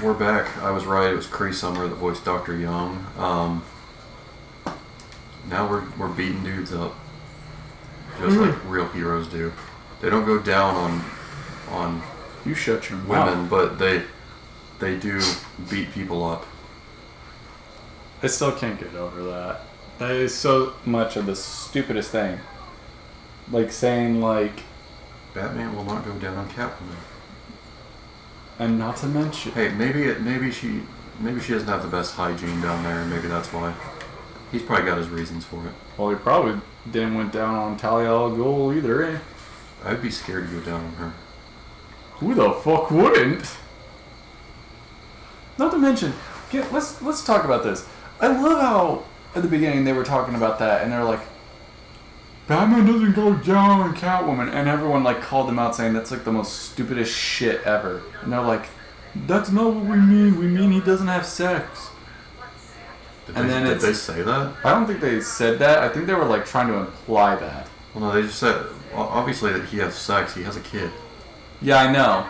we're back. I was right. It was Cree Summer that voiced Dr. Young. Now we're beating dudes up, just like real heroes do. They don't go down on you shut your women, mouth. but they do beat people up. I still can't get over that. That is so much of the stupidest thing. Like saying like Batman will not go down on Catwoman. And not to mention, hey, maybe she doesn't have the best hygiene down there, and maybe that's why. He's probably got his reasons for it. Well, he probably didn't went down on Talia al Ghul either, eh? I'd be scared to go down on her. Who the fuck wouldn't? Not to mention, let's talk about this. I love how at the beginning they were talking about that, and they're like, Batman doesn't go down on Catwoman, and everyone like called them out saying that's like the most stupidest shit ever. And they're like, that's not what we mean. We mean he doesn't have sex. Did they say that? I don't think they said that. I think they were like trying to imply that. Well, no, they just said obviously that he has sex. He has a kid. Yeah, I know.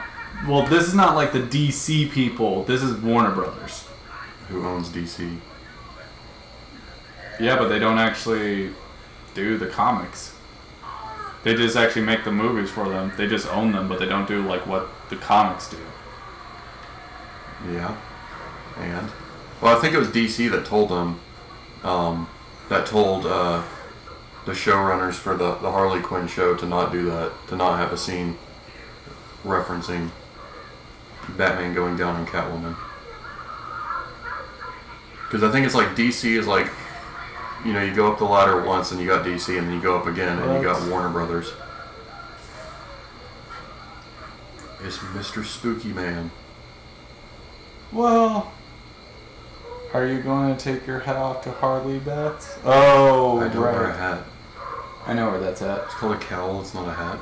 Well, this is not like the DC people. This is Warner Brothers. Who owns DC? Yeah, but they don't actually do the comics. They just actually make the movies for them. They just own them, but they don't do like what the comics do. Yeah. And? Well, I think it was DC that told them, the showrunners for the Harley Quinn show to not do that, to not have a scene referencing Batman going down on Catwoman. Because I think it's like DC is like, you know, you go up the ladder once and you got DC, and then you go up again and you got Warner Brothers. It's Mr. Spooky Man. Well, are you going to take your hat off to Harley Bats? Oh, I don't wear a hat. I know where that's at. It's called a cowl, it's not a hat.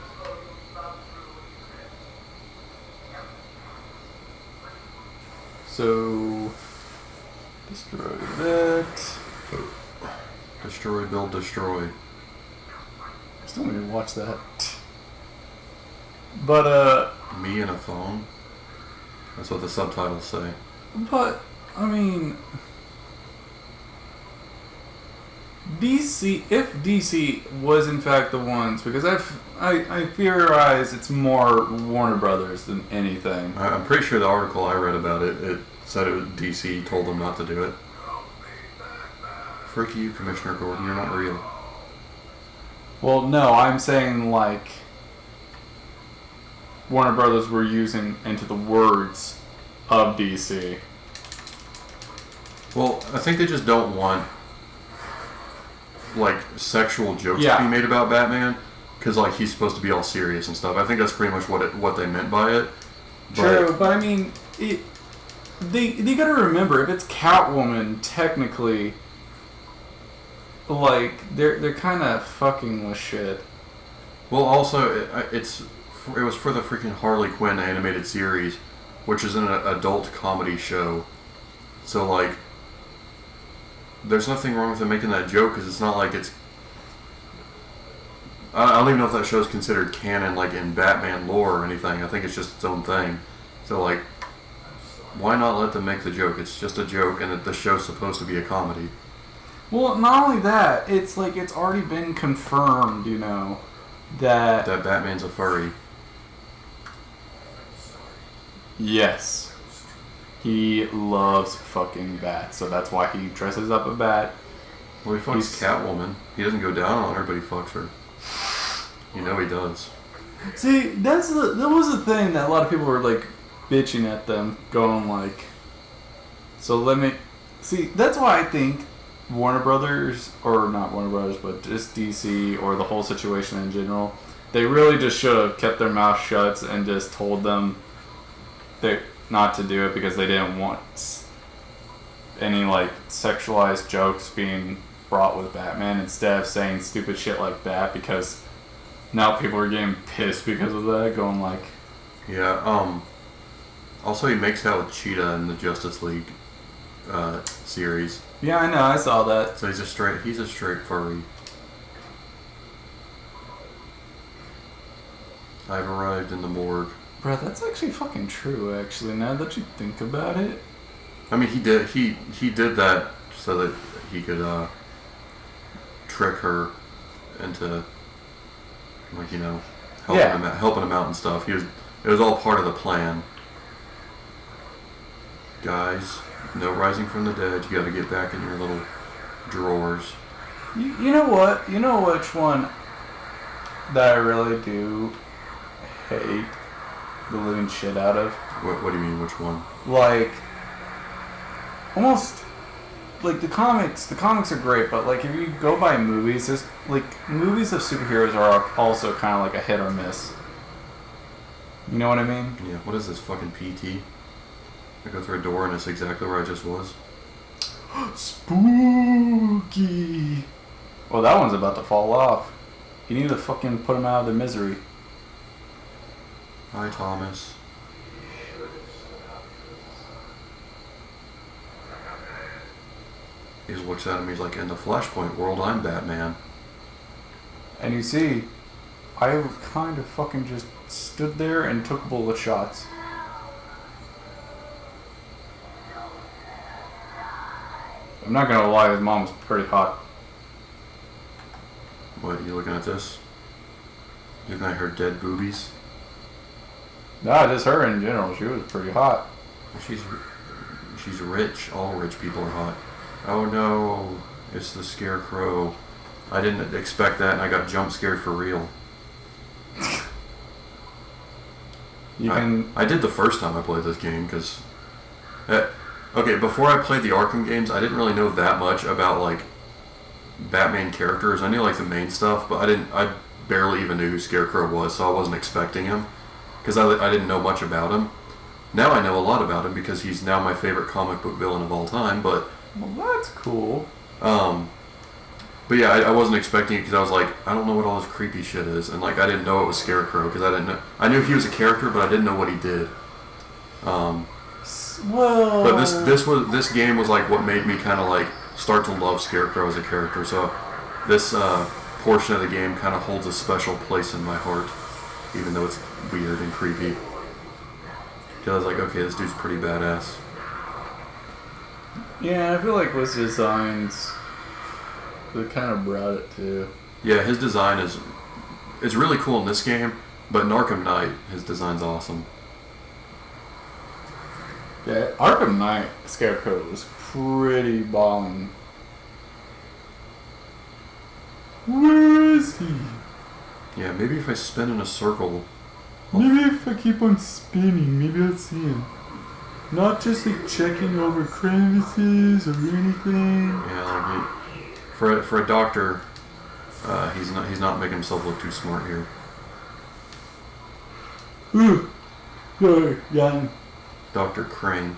So, destroy that. Destroy, build, destroy. Still need to watch that. But, Me and a phone? That's what the subtitles say. But, I mean, if DC was in fact the ones, because I theorize it's more Warner Brothers than anything. I'm pretty sure the article I read about it said it was DC told them not to do it. Frick you, Commissioner Gordon, you're not real. Well, no, I'm saying like Warner Brothers were using into the words of DC. Well, I think they just don't want like sexual jokes to be made about Batman, because like he's supposed to be all serious and stuff. I think that's pretty much what they meant by it. True, but I mean, they gotta remember, if it's Catwoman, technically, like they're kind of fucking with shit. Well, also it was for the freaking Harley Quinn animated series, which is an adult comedy show. So like, there's nothing wrong with them making that joke, because it's not like it's. I don't even know if that show's considered canon, like in Batman lore or anything. I think it's just its own thing. So like, why not let them make the joke? It's just a joke, and the show's supposed to be a comedy. Well, not only that, it's like it's already been confirmed, you know, that Batman's a furry. Yes. He loves fucking bats, so that's why he dresses up a bat. Well, he fucks Catwoman. He doesn't go down on her, but he fucks her. You know he does. See, that was the thing that a lot of people were like bitching at them, going like, so let me see. That's why I think Warner Brothers, or not Warner Brothers, but just DC or the whole situation in general, they really just should have kept their mouth shut and just told them not to do it, because they didn't want any like sexualized jokes being brought with Batman, instead of saying stupid shit like that, because now people are getting pissed because of that, going like, yeah. Also, he makes out with Cheetah in the Justice League series. Yeah, I know, I saw that. So he's a straight furry. I've arrived in the morgue. Bro, that's actually fucking true, actually, now that you think about it. I mean, he did that so that he could trick her into, like, you know, helping him out and stuff. It was all part of the plan. Guys, no rising from the dead. You got to get back in your little drawers. You know what? You know which one that I really do hate the living shit out of? What do you mean? Which one? Like, almost like the comics are great, but like if you go by movies, there's like movies of superheroes are also kind of like a hit or miss. You know what I mean? Yeah. What is this fucking PT? I go through a door and it's exactly where I just was. Spooky. Well, that one's about to fall off. You need to fucking put him out of their misery. Hi, Thomas. He just looks at him. He's like, in the Flashpoint world, I'm Batman. And you see, I kind of fucking just stood there and took bullet shots. I'm not gonna lie, his mom's pretty hot. What, you looking at this? You looking at her dead boobies? Nah, just her in general. She was pretty hot. She's rich. All rich people are hot. Oh no, it's the Scarecrow. I didn't expect that, and I got jump scared for real. I did the first time I played this game, because... okay, before I played the Arkham games, I didn't really know that much about, like, Batman characters. I knew, like, the main stuff, but I barely even knew who Scarecrow was, so I wasn't expecting him. Because I didn't know much about him. Now I know a lot about him, because he's now my favorite comic book villain of all time, but... Well, that's cool. But yeah, I wasn't expecting it, because I was like, I don't know what all this creepy shit is, and, like, I didn't know it was Scarecrow, because I didn't know... I knew he was a character, but I didn't know what he did. Well... But this game was like what made me kind of like start to love Scarecrow as a character. So this portion of the game kind of holds a special place in my heart, even though it's weird and creepy. Because I was like, okay, this dude's pretty badass. Yeah, I feel like with designs, they kind of brought it too. Yeah, his design is really cool in this game, but in Arkham Knight, his design's awesome. Yeah, Arkham Knight Scarecrow was pretty ballin'. Where is he? Yeah, maybe if I spin in a circle. Maybe if I keep on spinning, maybe I'll see him. Not just like checking over crevices or anything. Yeah, like for a doctor, he's not making himself look too smart here. Ooh, sorry, yeah. Dr. Crane.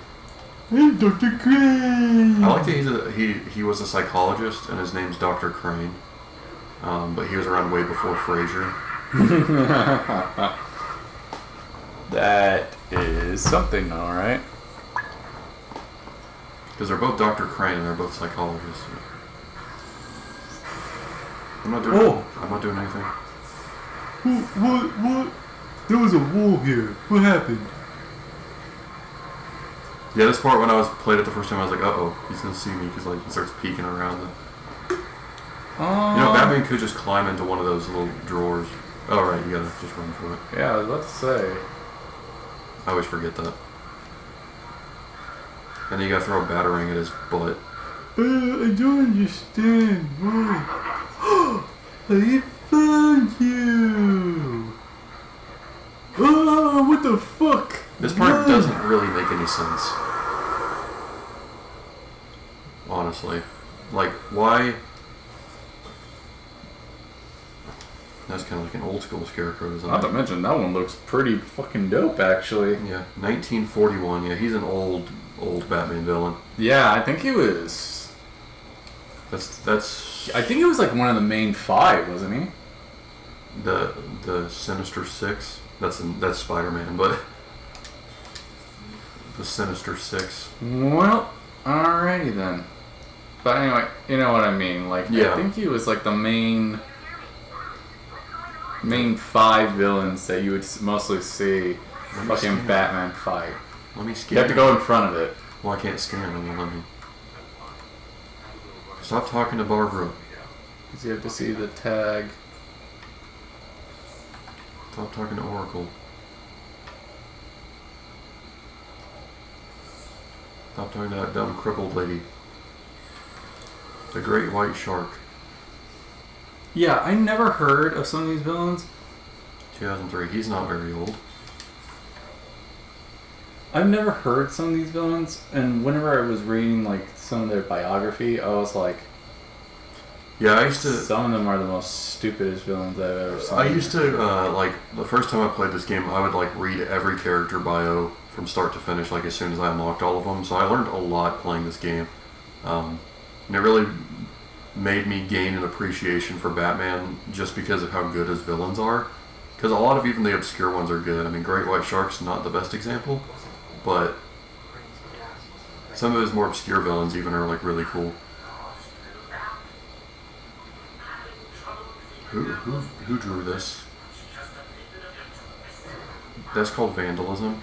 Hey, Dr. Crane! I like that he was a psychologist and his name's Dr. Crane. But he was around way before Frasier. That is something, alright. Because they're both Dr. Crane and they're both psychologists. I'm not doing anything. What? There was a wall here. What happened? Yeah, this part when I played it the first time, I was like, uh-oh, he's gonna see me, because like he starts peeking around the... You know, Batman could just climb into one of those little drawers. Oh, right, you gotta just run for it. Yeah, I was about to say. I always forget that. And then you gotta throw a batarang at his butt. I don't understand. Why? I found you! Oh, what the fuck? This part doesn't really make any sense. Honestly. Like, why... That's kind of like an old school Scarecrow design. Not to mention, that one looks pretty fucking dope, actually. Yeah, 1941. Yeah, he's an old Batman villain. Yeah, I think he was... That's... I think he was like one of the main five, wasn't he? The Sinister Six. That's Spider-Man, but... The Sinister Six. Well, alrighty then. But anyway, you know what I mean. Like, yeah. I think he was like the main five villains that you would mostly see. fucking Batman fight. Let me scan. You have to go in front of it. Well, I can't scan. It won't let me. Stop talking to Barbara. Because you have to see the tag. Stop talking to Oracle. Stop talking to that dumb crippled lady. The Great White Shark. Yeah, I never heard of some of these villains. 2003. He's not very old. I've never heard some of these villains, and whenever I was reading like some of their biography, I was like, yeah, I used to. Some of them are the most stupidest villains I've ever seen. I used to like the first time I played this game, I would like read every character bio from start to finish, like as soon as I unlocked all of them. So I learned a lot playing this game, and it really made me gain an appreciation for Batman just because of how good his villains are. Because a lot of even the obscure ones are good. I mean, Great White Shark's not the best example, but some of his more obscure villains even are like really cool. Who drew this? That's called vandalism.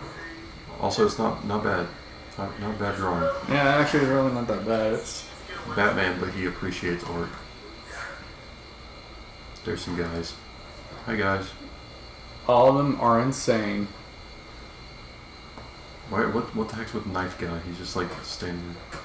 Also, it's not bad. It's not bad drawing. Yeah, actually, it's really not that bad. It's Batman, but he appreciates art. There's some guys. Hi guys. all of them are insane. Why? What the heck's with Knife Guy? He's just like standing there.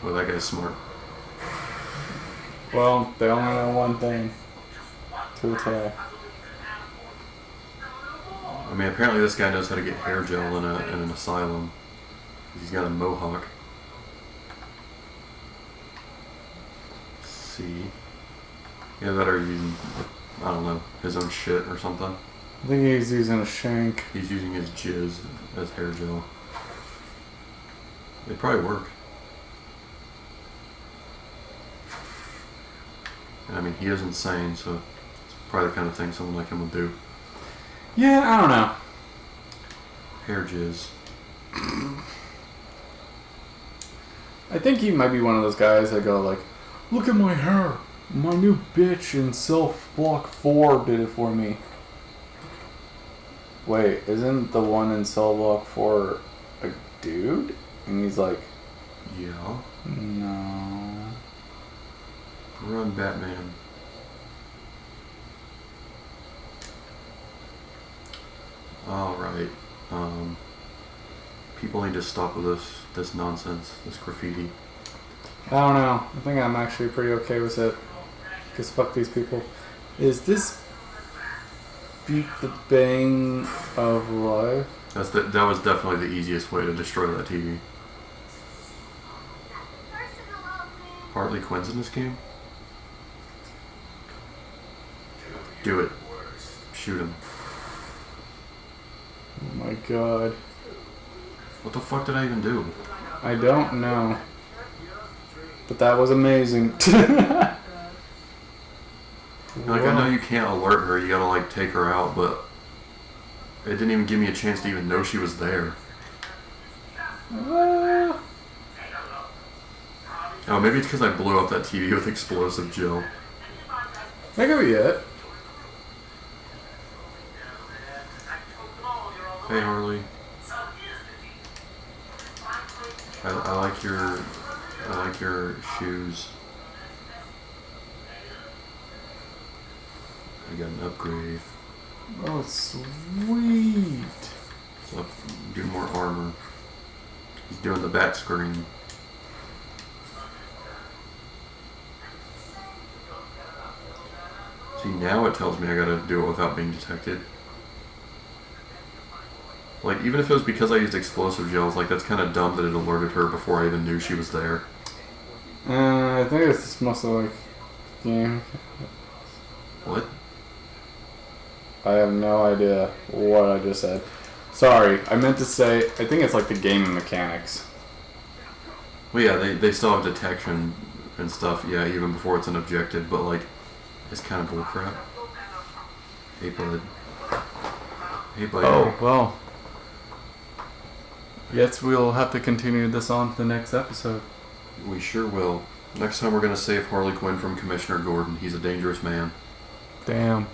Well, that guy's smart. Well, they only know one thing. To attack. I mean, apparently this guy knows how to get hair gel in an asylum. He's got a mohawk. Let's see. Yeah, that are using, I don't know, his own shit or something. I think he's using a shank. He's using his jizz as hair gel. It'd probably work. And I mean, he is insane, so it's probably the kind of thing someone like him would do. Yeah, I don't know. Hair jizz. I think he might be one of those guys that go like, look at my hair. My new bitch in Self Block 4 did it for me. Wait, isn't the one in Cell Block 4 a dude? And he's like, Yeah. no. Run, Batman. Alright. People need to stop with this nonsense, this graffiti. I don't know. I think I'm actually pretty okay with it. Because fuck these people. Is this Beat the Bane of Life? That was definitely the easiest way to destroy that TV. Harley Quinn's in this game? Do it. Shoot him. Oh my god. What the fuck did I even do? I don't know. But that was amazing. Like, I know you can't alert her, you gotta like take her out, but it didn't even give me a chance to even know she was there. Oh, maybe it's because I blew up that TV with explosive gel. That could be it. Hey Harley. I like your shoes. I got an upgrade. Oh, sweet. So do more armor. He's doing the bat screen. See, now it tells me I gotta do it without being detected. Like, even if it was because I used explosive gels, like, that's kind of dumb that it alerted her before I even knew she was there. I think it's just mostly like game. What? I have no idea what I just said. Sorry, I meant to say, I think it's like the gaming mechanics. Well, yeah, they still have detection and stuff, yeah, even before it's an objective, but, like, it's kind of bullcrap. Hey, bud. Hey, buddy. Oh, well. Guess we'll have to continue this on to the next episode. We sure will. Next time we're going to save Harley Quinn from Commissioner Gordon. He's a dangerous man. Damn.